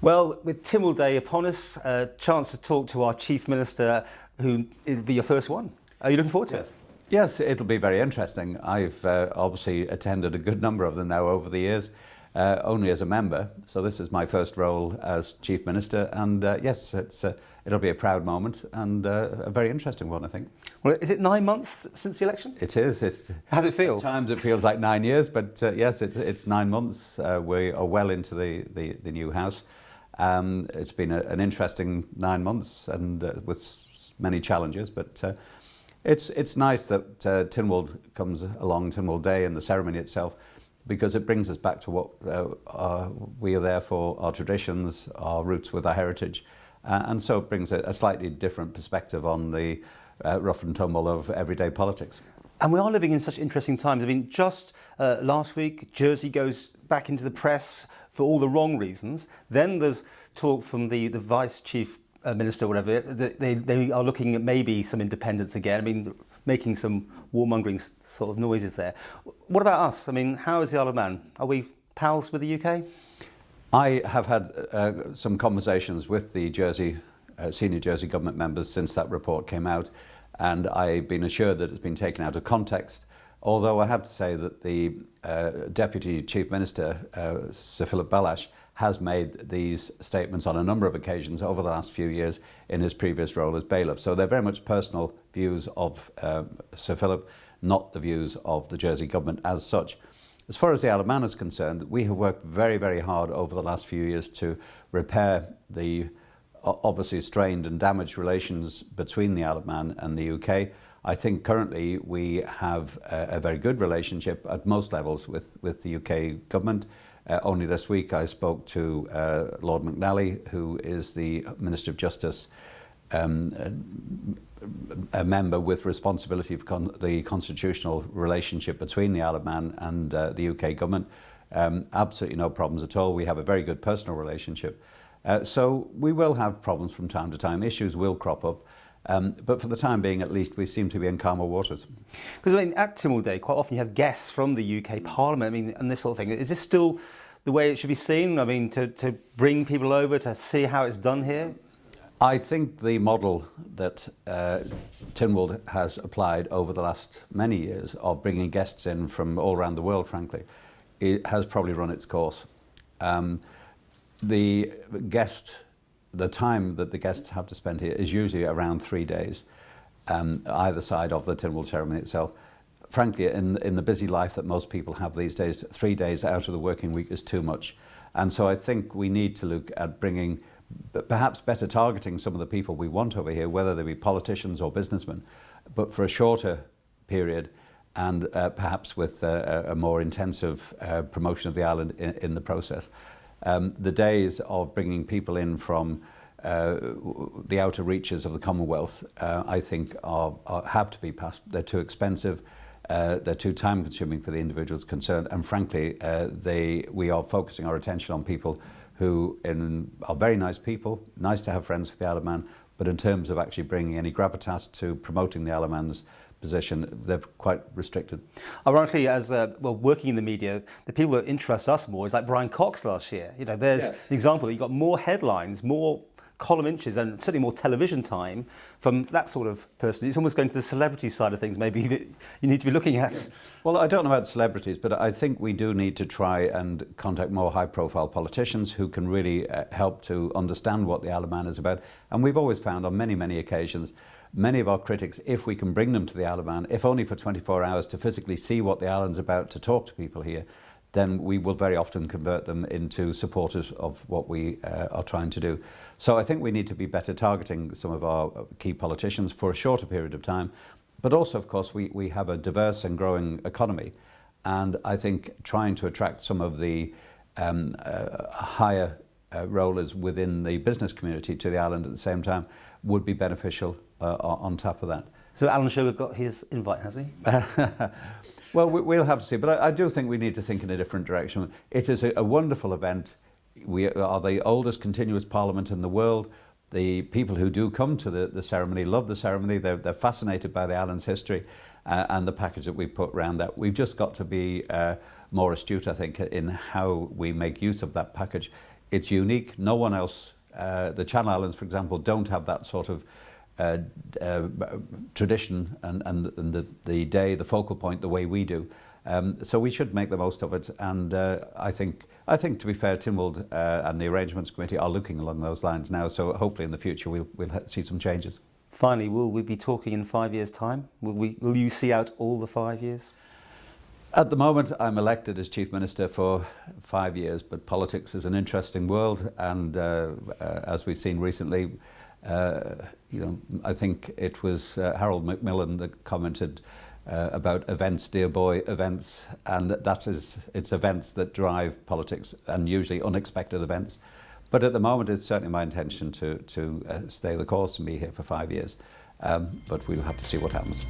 Well, with Tynwald Day upon us, a chance to talk to our Chief Minister, who will be your first one. Are you looking forward to it? Yes, it'll be very interesting. I've obviously attended a good number of them now over the years, only as a member. So this is my first role as Chief Minister, and yes, it'll be a proud moment and a very interesting one, I think. Well, is it 9 months since the election? It is. How does it feel? At times it feels like 9 years, but yes, it's 9 months. We are well into the new House. It's been an interesting 9 months and with many challenges, but it's nice that Tynwald comes along, Tynwald Day and the ceremony itself, because it brings us back to what we are there for, our traditions, our roots with our heritage, and so it brings a slightly different perspective on the rough and tumble of everyday politics. And we are living in such interesting times. I mean, just last week, Jersey goes back into the press for all the wrong reasons. Then there's talk from the Vice Chief Minister, whatever, they are looking at maybe some independence again. I mean, making some warmongering sort of noises there. What about us? I mean, how is the Isle of Man? Are we pals with the UK? I have had some conversations with the senior Jersey government members since that report came out, and I've been assured that it's been taken out of context. Although I have to say that the Deputy Chief Minister, Sir Philip Ballash, has made these statements on a number of occasions over the last few years in his previous role as bailiff. So they're very much personal views of Sir Philip, not the views of the Jersey government as such. As far as the Isle of Man is concerned, we have worked very, very hard over the last few years to repair the obviously strained and damaged relations between the Isle of Man and the UK. I think currently we have a very good relationship at most levels with the UK government. Only this week I spoke to Lord McNally, who is the Minister of Justice, a member with responsibility for the constitutional relationship between the Isle of Man and the UK government. Absolutely no problems at all. We have a very good personal relationship. So we will have problems from time to time. Issues will crop up. But for the time being, at least, we seem to be in calmer waters. Because I mean, at Tynwald Day, quite often you have guests from the UK Parliament. I mean, and this sort of thing. Is this still the way it should be seen? I mean, to bring people over to see how it's done here? I think the model that Tynwald has applied over the last many years of bringing guests in from all around the world, frankly, it has probably run its course. The time that the guests have to spend here is usually around 3 days, either side of the Tynwald ceremony itself. Frankly, in the busy life that most people have these days, 3 days out of the working week is too much. And so I think we need to look at bringing, perhaps better targeting some of the people we want over here, whether they be politicians or businessmen, but for a shorter period and perhaps with a more intensive promotion of the island in the process. The days of bringing people in from the outer reaches of the Commonwealth, I think, have to be passed. They're too expensive, they're too time-consuming for the individuals concerned, and frankly, we are focusing our attention on people who are very nice people, nice to have friends with the Isle of Man, but in terms of actually bringing any gravitas to promoting the Isle of Man's position, they're quite restricted. Ironically, as working in the media, the people that interest us more is like Brian Cox last year. You know, there's the example. You've got more headlines, more column inches, and certainly more television time from that sort of person. It's almost going to the celebrity side of things, maybe, that you need to be looking at. Yeah. Well, I don't know about celebrities, but I think we do need to try and contact more high-profile politicians who can really help to understand what the Isle of Man is about. And we've always found on many, many occasions, many of our critics, if we can bring them to the Isle of Man, if only for 24 hours, to physically see what the island's about, to talk to people here, then we will very often convert them into supporters of what we are trying to do. So I think we need to be better targeting some of our key politicians for a shorter period of time. But also, of course, we have a diverse and growing economy. And I think trying to attract some of the higher rollers within the business community to the island at the same time would be beneficial on top of that. So Alan Sugar got his invite, has he? Well, we'll have to see, but I do think we need to think in a different direction. It is a wonderful event. We are the oldest continuous parliament in the world. The people who do come to the ceremony love the ceremony. They're fascinated by the island's history and the package that we put around that. We've just got to be more astute, I think, in how we make use of that package. it's unique. No one else, the Channel Islands, for example, don't have that sort of tradition and the day, the focal point, the way we do. So we should make the most of it. And I think, to be fair, Tynwald and the Arrangements Committee are looking along those lines now. So hopefully in the future we'll see some changes. Finally, will we be talking in 5 years' time? Will you see out all the 5 years? At the moment, I'm elected as Chief Minister for 5 years, but politics is an interesting world, and as we've seen recently, I think it was Harold Macmillan that commented about events, dear boy, events, and it's events that drive politics, and usually unexpected events. But at the moment, it's certainly my intention to stay the course and be here for 5 years, but we'll have to see what happens.